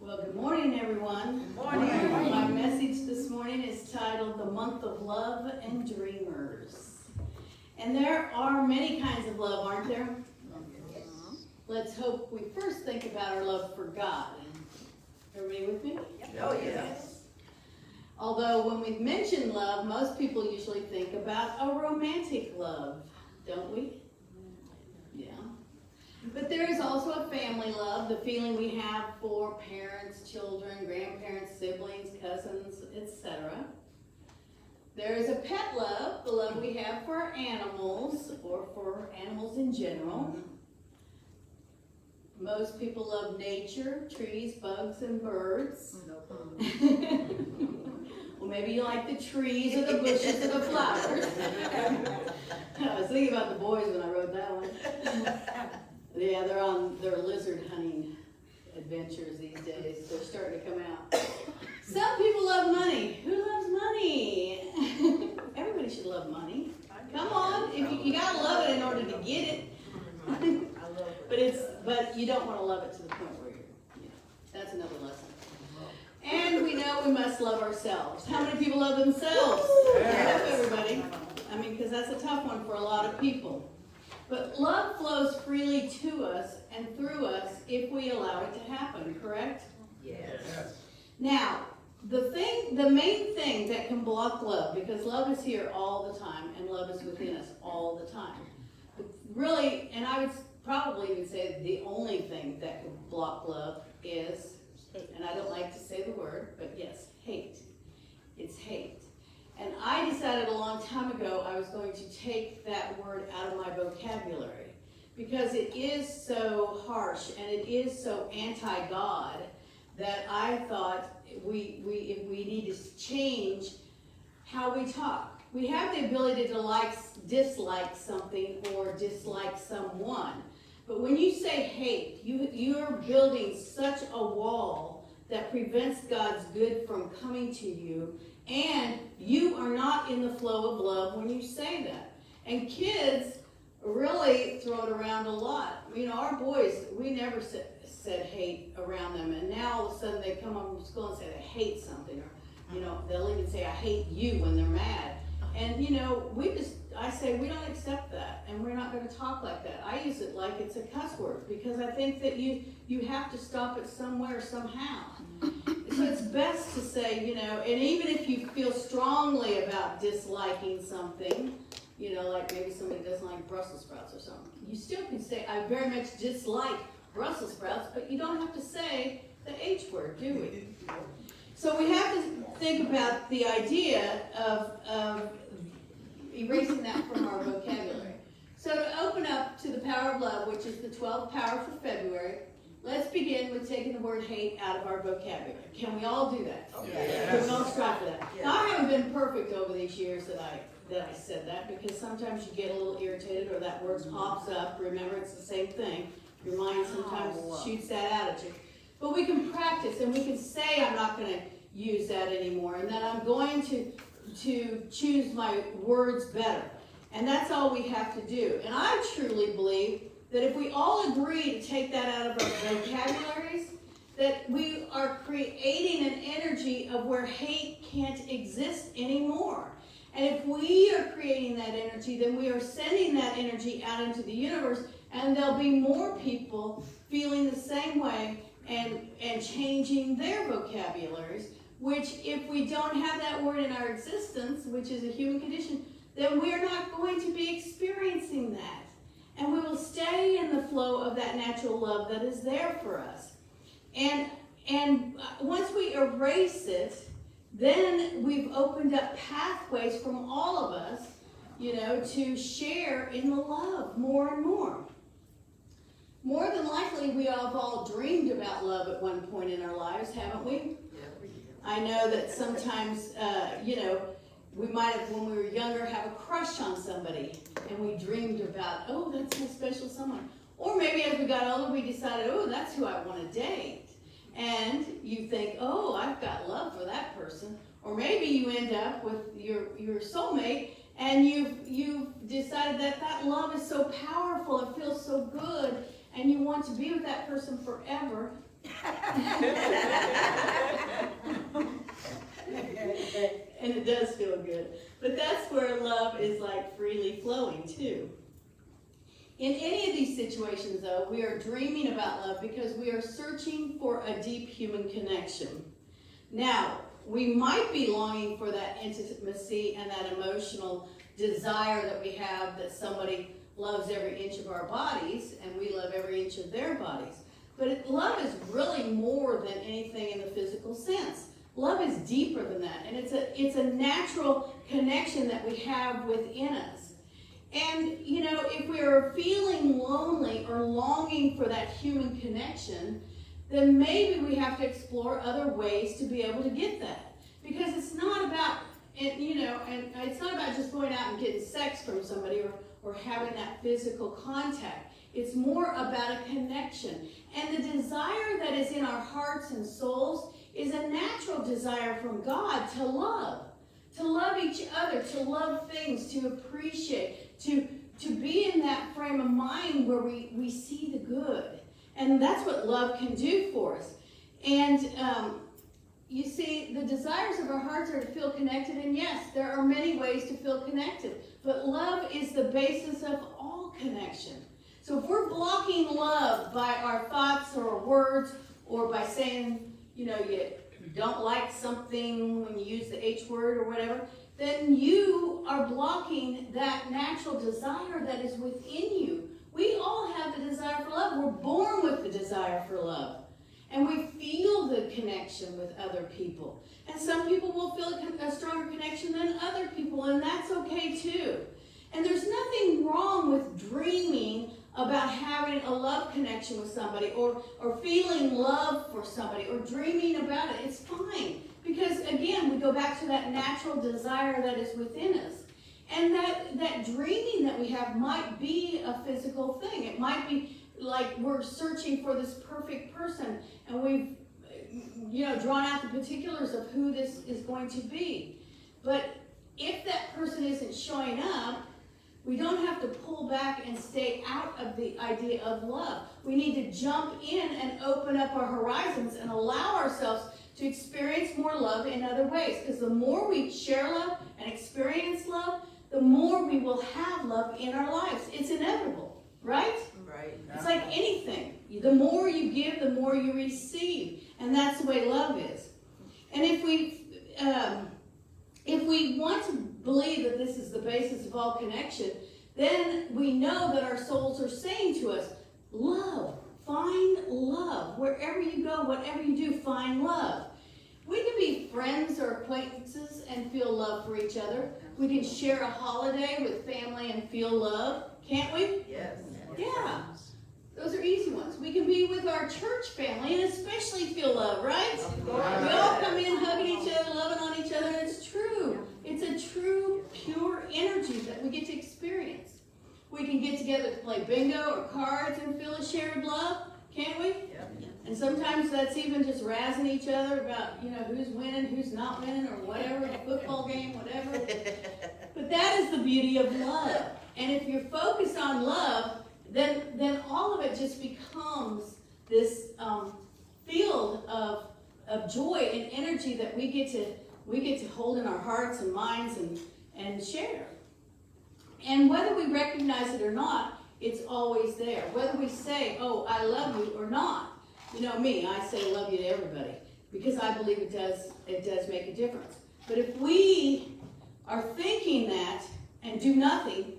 Well, good morning, everyone. Good morning. My message this morning is titled The Month of Love and Dreamers. And there are many kinds of love, aren't there? Yes. Let's hope we first think about our love for God. Everybody with me? Oh, yes. Although when we mention love, most people usually think about a romantic love, don't we? Yeah. But there is also a family love, the feeling we have for parents, children, grandparents, siblings, cousins, etc. There is a pet love, the love we have for animals or for animals in general. Most people love nature, trees, bugs, and birds. Well, maybe you like the trees or the bushes or the flowers. I was thinking about the boys when I wrote that one. Yeah, they're on their lizard hunting adventures these days. They're starting to come out. Some people love money. Who loves money? Everybody should love money. Come on, if you gotta love it in order to get it. But you don't want to love it to the point where that's another lesson. And we know we must love ourselves. How many people love themselves? Yes. Love everybody. I mean, because that's a tough one for a lot of people. But love flows freely to us and through us if we allow it to happen, correct? Yes. Now, the main thing that can block love, because love is here all the time and love is within us all the time. But really, and I would probably even say the only thing that can block love is, and I don't like to say the word, but yes, hate. It's hate. And I decided a long time ago I was going to take that word out of my vocabulary because it is so harsh and it is so anti-God that I thought we need to change how we talk. We have the ability to dislike something or dislike someone. But when you say hate, you're building such a wall that prevents God's good from coming to you. And you are not in the flow of love when you say that. And kids really throw it around a lot. You know, our boys, we never said hate around them. And now all of a sudden they come home from school and say they hate something. Or, you know, they'll even say, I hate you when they're mad. And, you know, I say we don't accept that. And we're not going to talk like that. I use it like it's a cuss word because I think that you have to stop it somewhere, somehow. So it's best to say, you know, and even if you feel strongly about disliking something, you know, like maybe somebody doesn't like Brussels sprouts or something, you still can say, I very much dislike Brussels sprouts, but you don't have to say the H word, do we? So we have to think about the idea of erasing that from our vocabulary. So to open up to the power of love, which is the 12th power for February, let's begin with taking the word hate out of our vocabulary. Can we all do that? Yes. Can we all strive for that? Now, I haven't been perfect over these years that I said that because sometimes you get a little irritated or that word pops up. Remember, it's the same thing. Your mind sometimes shoots that out at you. But we can practice and we can say I'm not going to use that anymore and that I'm going to choose my words better. And that's all we have to do. And I truly believe that if we all agree to take that out of our vocabularies, that we are creating an energy of where hate can't exist anymore. And if we are creating that energy, then we are sending that energy out into the universe, and there'll be more people feeling the same way and changing their vocabularies, which if we don't have that word in our existence, which is a human condition, then we're not going to be experiencing that. And we will stay in the flow of that natural love that is there for us. And once we erase it, then we've opened up pathways from all of us, you know, to share in the love more and more. More than likely, we have all dreamed about love at one point in our lives, haven't we? I know that sometimes, you know, we might have, when we were younger, have a crush on somebody, and we dreamed about, oh, that's my special someone. Or maybe as we got older, we decided, oh, that's who I want to date. And you think, oh, I've got love for that person. Or maybe you end up with your soulmate, and you've decided that love is so powerful, it feels so good, and you want to be with that person forever. and it does feel good. But that's where love is like freely flowing too. In any of these situations, though, we are dreaming about love because we are searching for a deep human connection. Now, we might be longing for that intimacy and that emotional desire that we have that somebody loves every inch of our bodies and we love every inch of their bodies. But love is really more than anything in the physical sense. Love is deeper than that, and it's a natural connection that we have within us. And, you know, if we are feeling lonely or longing for that human connection, then maybe we have to explore other ways to be able to get that. Because it's not about, you know, and it's not about just going out and getting sex from somebody or having that physical contact. It's more about a connection. And the desire that is in our hearts and souls is a natural desire from God to love each other, to love things, to appreciate, to be in that frame of mind where we see the good. And that's what love can do for us. And you see, the desires of our hearts are to feel connected, and yes, there are many ways to feel connected, but love is the basis of all connection. So if we're blocking love by our thoughts or words, or by saying, you know, you don't like something when you use the H word or whatever, then you are blocking that natural desire that is within you. We all have the desire for love. We're born with the desire for love. And we feel the connection with other people. And some people will feel a stronger connection than other people, and that's okay too. And there's nothing wrong with dreaming about having a love connection with somebody, or feeling love for somebody, or dreaming about it. It's fine. Because again, we go back to that natural desire that is within us. And that dreaming that we have might be a physical thing. It might be like we're searching for this perfect person, and we've, you know, drawn out the particulars of who this is going to be. But if that person isn't showing up, we don't have to pull back and stay out of the idea of love. We need to jump in and open up our horizons and allow ourselves to experience more love in other ways. Because the more we share love and experience love, the more we will have love in our lives. It's inevitable, right? Right. It's like anything. The more you give, the more you receive. And that's the way love is. And if we want to believe that this is the basis of all connection, then we know that our souls are saying to us, love, find love. Wherever you go, whatever you do, find love. We can be friends or acquaintances and feel love for each other. We can share a holiday with family and feel love, can't we? Yes. Yeah. Those are easy ones. We can be with our church family and especially feel love, right? We all come in hugging each other, loving on each other, and it's true. It's a true, pure energy that we get to experience. We can get together to play bingo or cards and feel a shared love, can't we? Yep. And sometimes that's even just razzing each other about, you know, who's winning, who's not winning, or whatever, a football game, whatever. But that is the beauty of love. And if you're focused on love, then all of it just becomes this field of joy and energy that we get to hold in our hearts and minds and share. And whether we recognize it or not, it's always there. Whether we say, oh, I love you or not. You know me, I say love you to everybody because I believe it does make a difference. But if we are thinking that and do nothing,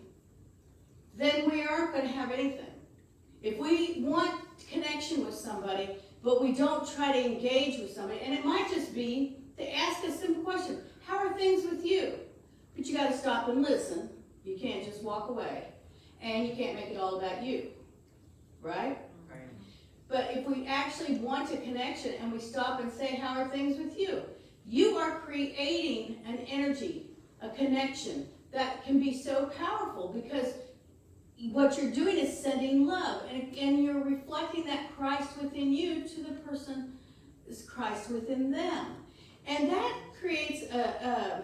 then we aren't going to have anything. If we want connection with somebody, but we don't try to engage with somebody, and it might just be to ask a simple question, how are things with you? But you got to stop and listen. You can't just walk away. And you can't make it all about you. Right? Right. But if we actually want a connection and we stop and say, how are things with you? You are creating an energy, a connection that can be so powerful because what you're doing is sending love, and you're reflecting that Christ within you to the person is Christ within them. And that creates a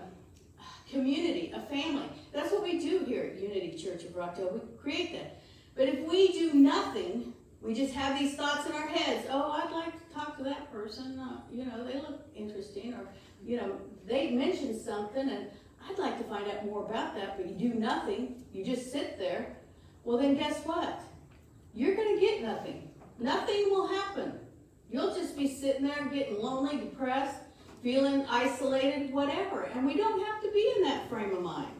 community, a family. That's what we do here at Unity Church of Rockdale. We create that. But if we do nothing, we just have these thoughts in our heads. Oh, I'd like to talk to that person, you know, they look interesting, or, you know, they mentioned something and I'd like to find out more about that, but you do nothing, you just sit there. Well, then guess what? You're going to get nothing. Nothing will happen. You'll just be sitting there getting lonely, depressed, feeling isolated, whatever. And we don't have to be in that frame of mind.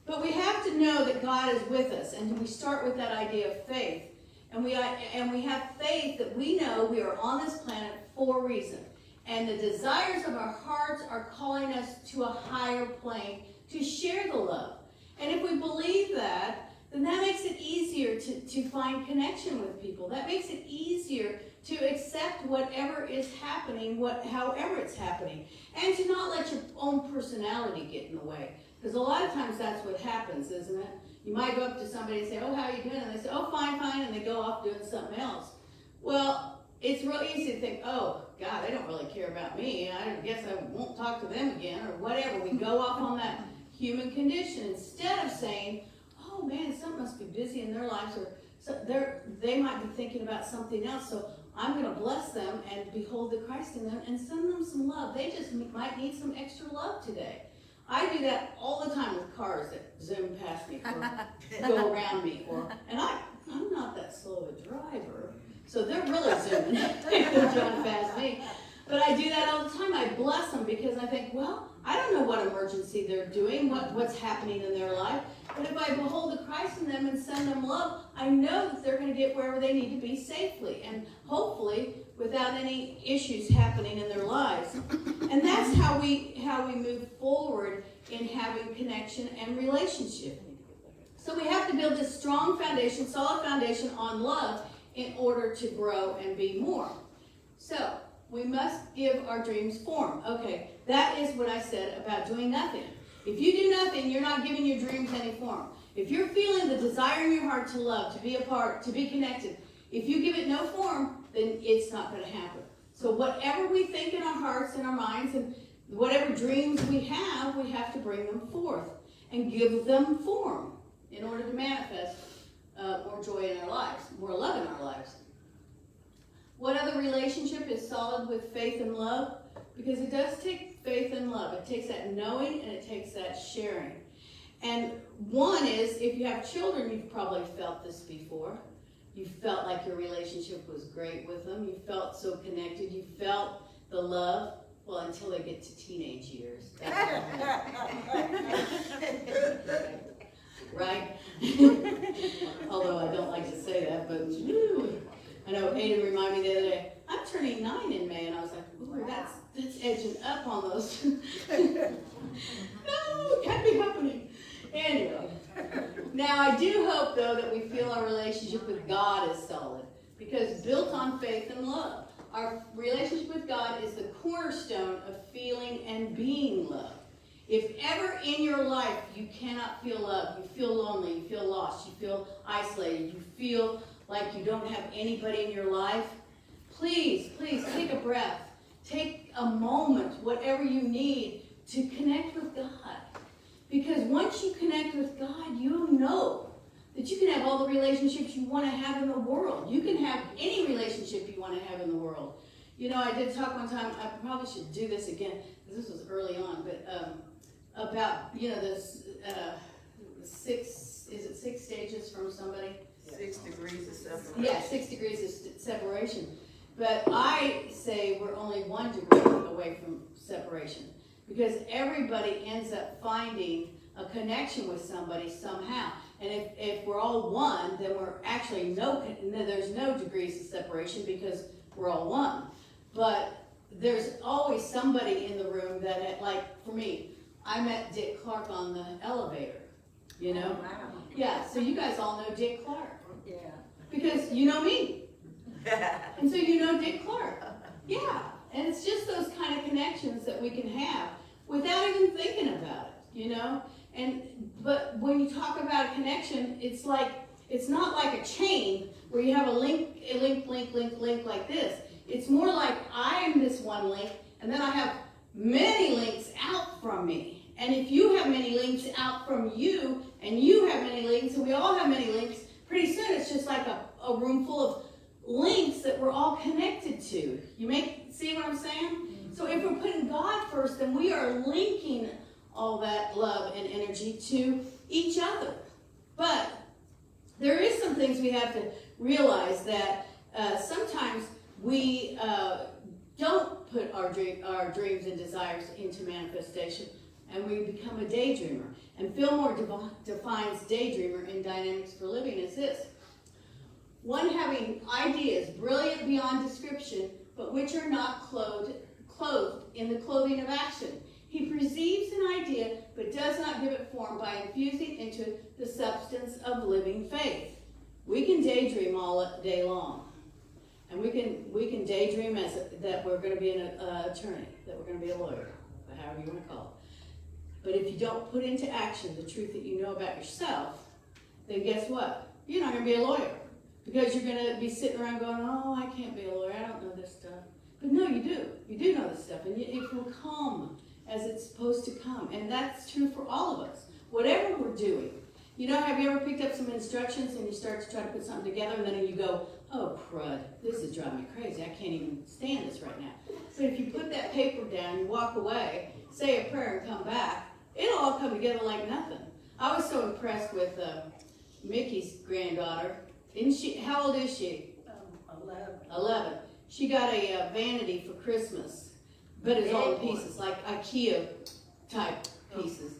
But we have to know that God is with us, and we start with that idea of faith. And we have faith that we know we are on this planet for a reason. And the desires of our hearts are calling us to a higher plane to share the love. And if we believe that, then that makes it easier to find connection with people. That makes it easier to accept whatever is happening, however it's happening. And to not let your own personality get in the way. Because a lot of times that's what happens, isn't it? You might go up to somebody and say, oh, how are you doing? And they say, oh, fine, fine. And they go off doing something else. Well, it's real easy to think, oh, God, they don't really care about me. I guess I won't talk to them again, or whatever. We go off on that human condition instead of saying, oh, man, something must be busy in their lives, or so they might be thinking about something else. So I'm going to bless them and behold the Christ in them and send them some love. They just might need some extra love today. I do that all the time with cars that zoom past me or go around me. And I'm not that slow a driver, so they're really zooming. They're driving past me. But I do that all the time. I bless them because I think, well, I don't know what emergency they're doing, what's happening in their life. But if I behold the Christ in them and send them love, I know that they're going to get wherever they need to be safely. And hopefully without any issues happening in their lives. And that's how we move forward in having connection and relationship. So we have to build this strong foundation, solid foundation on love in order to grow and be more. So we must give our dreams form. Okay, that is what I said about doing nothing. If you do nothing, you're not giving your dreams any form. If you're feeling the desire in your heart to love, to be a part, to be connected, if you give it no form, then it's not going to happen. So whatever we think in our hearts and our minds, and whatever dreams we have to bring them forth and give them form in order to manifest more joy in our lives, more love in our lives. What other relationship is solid with faith and love? Because it does take faith and love. It takes that knowing and it takes that sharing. And one is, if you have children, you've probably felt this before. You felt like your relationship was great with them. You felt so connected. You felt the love. Well, until they get to teenage years. Right? Although I don't like to say that, but I know Aiden reminded me the other day, I'm turning 9 in May, and I was like, ooh, that's edging up on those. No, can't be happening. Anyway, now I do hope, though, that we feel our relationship with God is solid, because built on faith and love. Our relationship with God is the cornerstone of feeling and being loved. If ever in your life you cannot feel love, you feel lonely, you feel lost, you feel isolated, you feel like you don't have anybody in your life, please, please take a breath. Take a moment, whatever you need, to connect with God. Because once you connect with God, you know that you can have all the relationships you want to have in the world. You can have any relationship you want to have in the world. You know, I did talk one time, I probably should do this again, because this was early on, but about, you know, this 6 stages from somebody? 6 degrees of separation. Yeah, 6 degrees of separation. But I say we're only 1 degree away from separation. Because everybody ends up finding a connection with somebody somehow. And if we're all one, then we're actually there's no degrees of separation because we're all one. But there's always somebody in the room that, like for me, I met Dick Clark on the elevator, you know? Oh, wow. Yeah, so you guys all know Dick Clark. Yeah. Because you know me. And so you know Dick Clark. Yeah, and it's just those kind of connections that we can have without even thinking about it, you know? But when you talk about a connection, it's not like a chain where you have a link like this. It's more like I am this one link, and then I have many links out from me. And if you have many links out from you, and you have many links, and we all have many links, pretty soon it's just like a room full of links that we're all connected to. See what I'm saying? So if we're putting God first, then we are linking all that love and energy to each other. But there is some things we have to realize that sometimes we don't put our dreams and desires into manifestation, and we become a daydreamer. And Fillmore defines daydreamer in Dynamics for Living as this: one having ideas brilliant beyond description, but which are not clothed in the clothing of action. He perceives an idea, but does not give it form by infusing into the substance of living faith. We can daydream all day long. And we can daydream that we're going to be an attorney, that we're going to be a lawyer, however you want to call it. But if you don't put into action the truth that you know about yourself, then guess what? You're not going to be a lawyer. Because you're going to be sitting around going, oh, I can't be a lawyer, I don't know this stuff. But no, you do. You do know this stuff. And it will come as it's supposed to come. And that's true for all of us. Whatever we're doing. You know, have you ever picked up some instructions and you start to try to put something together and then you go, oh, crud, this is driving me crazy. I can't even stand this right now. But if you put that paper down, you walk away, say a prayer and come back, it'll all come together like nothing. I was so impressed with Mickey's granddaughter. Isn't she? How old is she? 11. She got a vanity for Christmas, but it's all in pieces, like IKEA type pieces.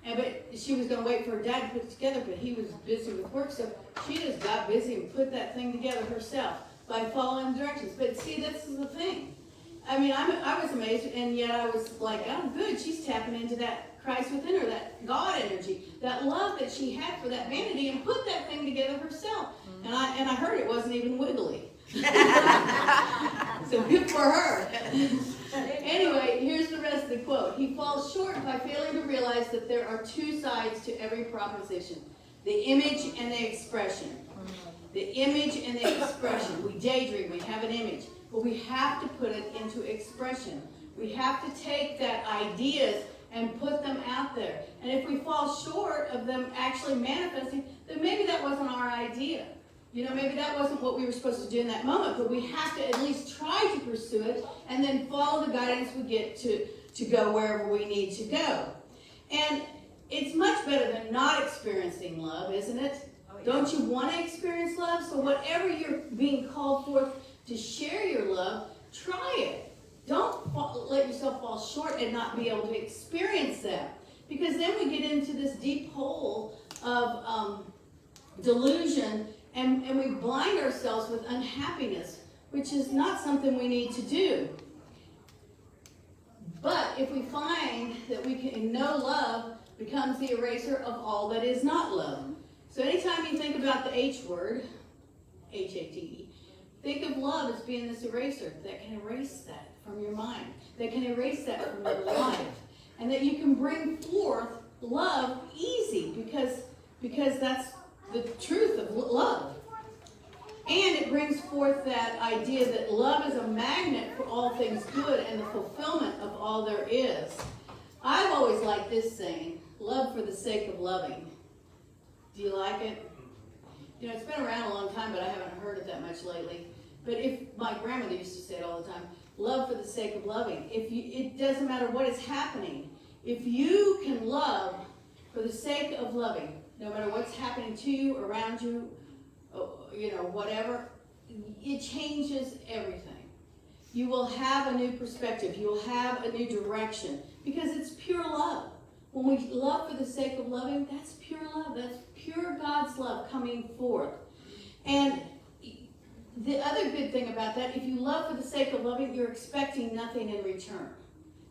But she was going to wait for her dad to put it together, but he was busy with work, so she just got busy and put that thing together herself by following directions. But see, this is the thing. I mean, I was amazed, and yet I was like, oh, good, she's tapping into that Christ within her, that God energy, that love that she had for that vanity, and put that thing together herself. And I heard it wasn't even wiggly. So good for her. Anyway, here's the rest of the quote. He falls short by failing to realize that there are two sides to every proposition: the image and the expression. The image and the expression. We daydream, we have an image, but we have to put it into expression. We have to take that ideas and put them out there. And if we fall short of them actually manifesting, then maybe that wasn't our idea. You know, maybe that wasn't what we were supposed to do in that moment, but we have to at least try to pursue it and then follow the guidance we get to go wherever we need to go. And it's much better than not experiencing love, isn't it? Oh, yeah. Don't you want to experience love? So whatever you're being called forth to share your love, try it. Don't let yourself fall short and not be able to experience that. Because then we get into this deep hole of delusion, and we blind ourselves with unhappiness, which is not something we need to do. But if we find that we can know love becomes the eraser of all that is not love. So anytime you think about the H word, H-A-T-E, think of love as being this eraser that can erase that from your mind, that can erase that from your life, and that you can bring forth love easy because that's the truth of love. And it brings forth that idea that love is a magnet for all things good and the fulfillment of all there is. I've always liked this saying, love for the sake of loving. Do you like it? You know, it's been around a long time, but I haven't heard it that much lately. But if my grandmother used to say it all the time, love for the sake of loving. It doesn't matter what is happening. If you can love for the sake of loving, no matter what's happening to you, around you, you know, whatever, it changes everything. You will have a new perspective. You will have a new direction because it's pure love. When we love for the sake of loving, that's pure love. That's pure God's love coming forth. And the other good thing about that, if you love for the sake of loving, you're expecting nothing in return.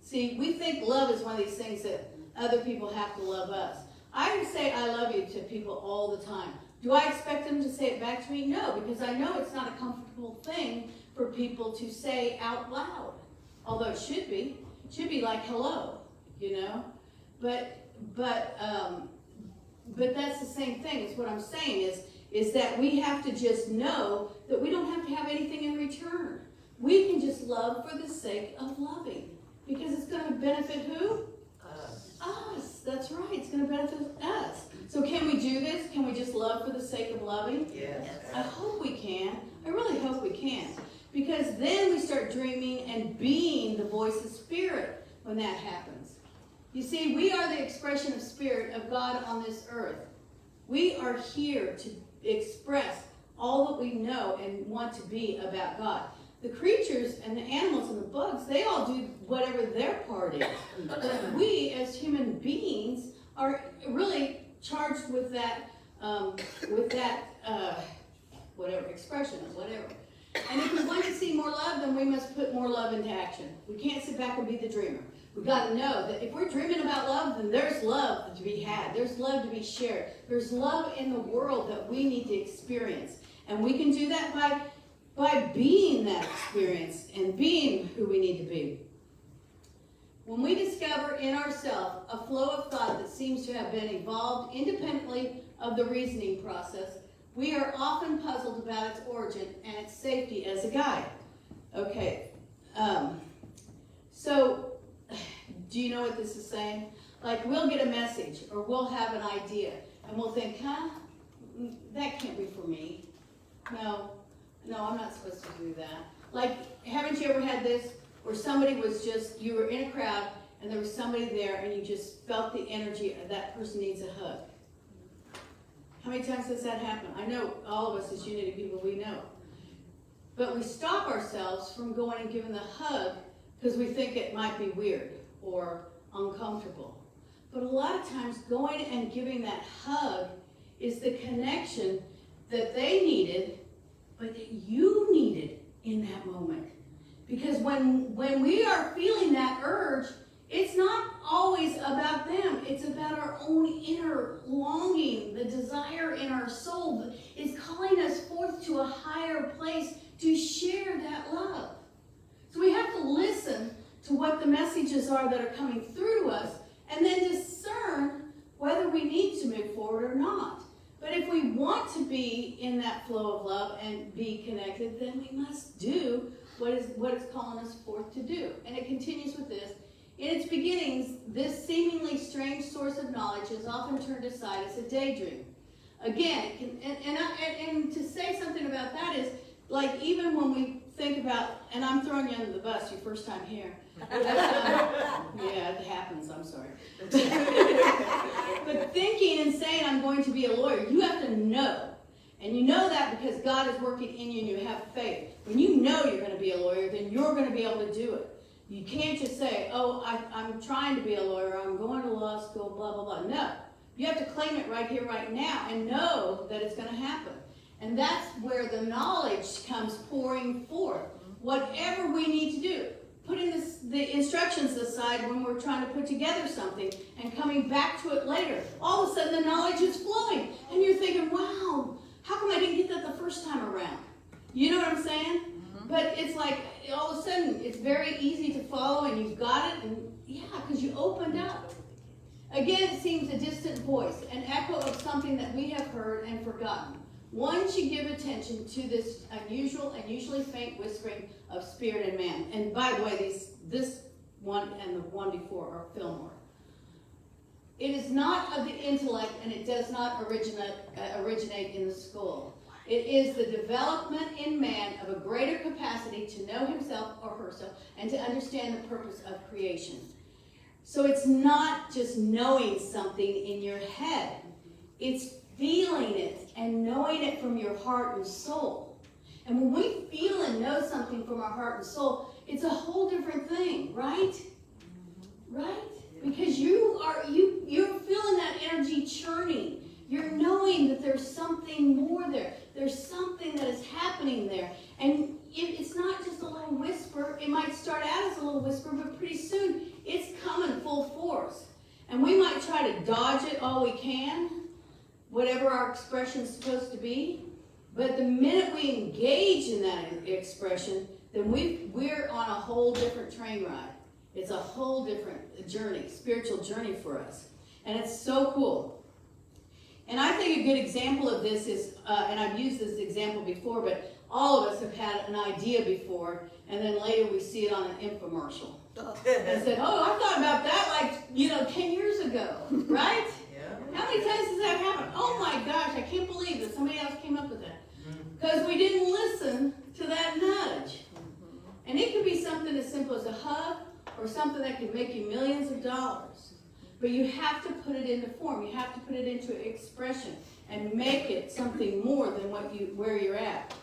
See, we think love is one of these things that other people have to love us. I say I love you to people all the time. Do I expect them to say it back to me? No, because I know it's not a comfortable thing for people to say out loud. Although it should be. It should be like hello, you know? But that's the same thing. Is what I'm saying is that we have to just know that we don't have to have anything in return. We can just love for the sake of loving. Because it's going to benefit who? Us. That's right. It's going to benefit us. So can we do this? Can we just love for the sake of loving? Yes. I hope we can. I really hope we can. Because then we start dreaming and being the voice of Spirit when that happens. You see, we are the expression of Spirit of God on this earth. We are here to express all that we know and want to be about God. The creatures and the animals and the bugs, they all do whatever their part is. But we, as human beings, are really charged with that, whatever, expression, whatever. And if we want to see more love, then we must put more love into action. We can't sit back and be the dreamer. We've got to know that if we're dreaming about love, then there's love to be had. There's love to be shared. There's love in the world that we need to experience. And we can do that by being that experience and being who we need to be. When we discover in ourselves a flow of thought that seems to have been evolved independently of the reasoning process, we are often puzzled about its origin and its safety as a guide. Okay, so do you know what this is saying? Like, we'll get a message or we'll have an idea and we'll think, that can't be for me. No, I'm not supposed to do that. Like, haven't you ever had this where somebody was just, you were in a crowd and there was somebody there and you just felt the energy of that person needs a hug? How many times does that happen? I know all of us as Unity people, we know. But we stop ourselves from going and giving the hug because we think it might be weird or uncomfortable. But a lot of times going and giving that hug is the connection that they needed, but that you needed in that moment. Because when we are feeling that urge, it's not always about them. It's about our own inner longing. The desire in our soul is calling us forth to a higher place to share that love. So we have to listen to what the messages are that are coming through to us and then discern whether we need to move forward or not. But if we want to be in that flow of love and be connected, then we must do what it's calling us forth to do. And it continues with this. In its beginnings, this seemingly strange source of knowledge is often turned aside as a daydream. Again, and to say something about that is, like, even when we think about, and I'm throwing you under the bus, your first time here. Yeah, it happens, I'm sorry. But thinking and saying I'm going to be a lawyer, you have to know. And you know that because God is working in you and you have faith. When you know you're going to be a lawyer, then you're going to be able to do it. You can't just say, oh, I'm trying to be a lawyer, I'm going to law school, blah, blah, blah. No. You have to claim it right here, right now, and know that it's going to happen. And that's where the knowledge comes pouring forth. Whatever we need to do. Putting the instructions aside when we're trying to put together something and coming back to it later. All of a sudden the knowledge is flowing. And you're thinking, wow, how come I didn't get that the first time around? You know what I'm saying? Mm-hmm. But it's like, all of a sudden, it's very easy to follow and you've got it. And yeah, because you opened up. Again, it seems a distant voice, an echo of something that we have heard and forgotten. One should give attention to this unusual and usually faint whispering of spirit and man. And by the way, this one and the one before are Fillmore. It is not of the intellect and it does not originate in the skull. It is the development in man of a greater capacity to know himself or herself and to understand the purpose of creation. So it's not just knowing something in your head. It's feeling it and knowing it from your heart and soul. And when we feel and know something from our heart and soul, it's a whole different thing, right? Right? Because you're feeling that energy churning. You're knowing that there's something more there. There's something that is happening there. And it's not just a little whisper. It might start out as a little whisper, but pretty soon it's coming full force. And we might try to dodge it all we can, whatever our expression is supposed to be. But the minute we engage in that expression, then we're on a whole different train ride. It's a whole different journey, spiritual journey for us. And it's so cool. And I think a good example of this is, and I've used this example before, but all of us have had an idea before, and then later we see it on an infomercial. And said, oh, I thought about that 10 years ago, right? Yeah. How many times does that happen? Oh my gosh, I can't believe that somebody else came up with that. because we didn't listen to that nudge. And it could be something as simple as a hug or something that could make you millions of dollars. But you have to put it into form. You have to put it into expression and make it something more than where you're at.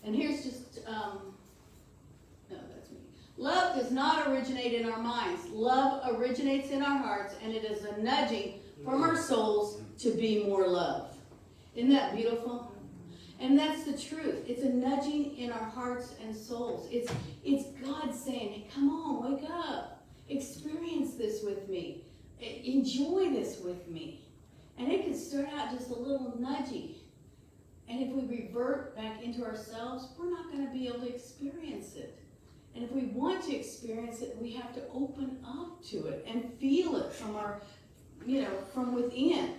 And here's just, no, that's me. Love does not originate in our minds. Love originates in our hearts, and it is a nudging from our souls to be more love. Isn't that beautiful? And that's the truth. It's a nudging in our hearts and souls. It's God saying, hey, come on, wake up. Experience this with me. Enjoy this with me. And it can start out just a little nudgy. And if we revert back into ourselves, we're not going to be able to experience it. And if we want to experience it, we have to open up to it and feel it from our, from within.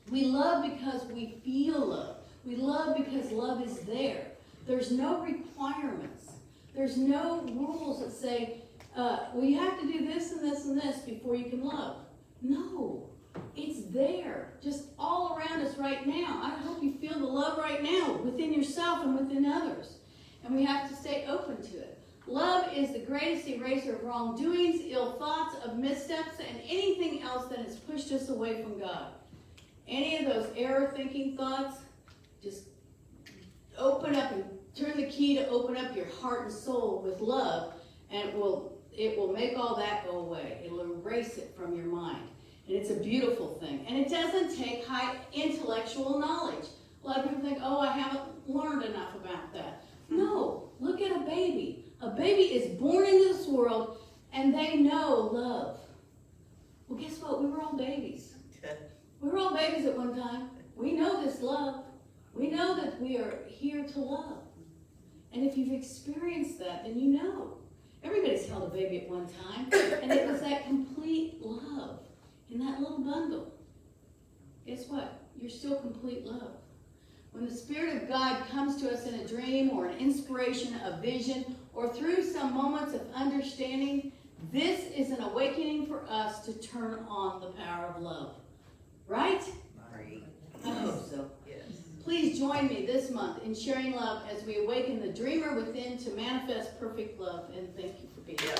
We love because we feel love. We love because love is there. There's no requirements. There's no rules that say, well, you have to do this and this and this before you can love. No, it's there, just all around us right now. I hope you feel the love right now within yourself and within others. And we have to stay open to it. Love is the greatest eraser of wrongdoings, ill thoughts, of missteps, and anything else that has pushed us away from God. Any of those error-thinking thoughts, just open up and turn the key to open up your heart and soul with love, and it will make all that go away. It will erase it from your mind. And it's a beautiful thing. And it doesn't take high intellectual knowledge. A lot of people think, oh, I haven't learned enough about that. No, look at a baby. A baby is born into this world, and they know love. Well, guess what? We were all babies. We were all babies at one time. We know this love. We know that we are here to love. And if you've experienced that, then you know. Everybody's held a baby at one time, and it was that complete love in that little bundle. Guess what? You're still complete love. When the Spirit of God comes to us in a dream or an inspiration, a vision, or through some moments of understanding, this is an awakening for us to turn on the power of love. Right? Right. I hope so. Yes. Please join me this month in sharing love as we awaken the dreamer within to manifest perfect love. And thank you for being here.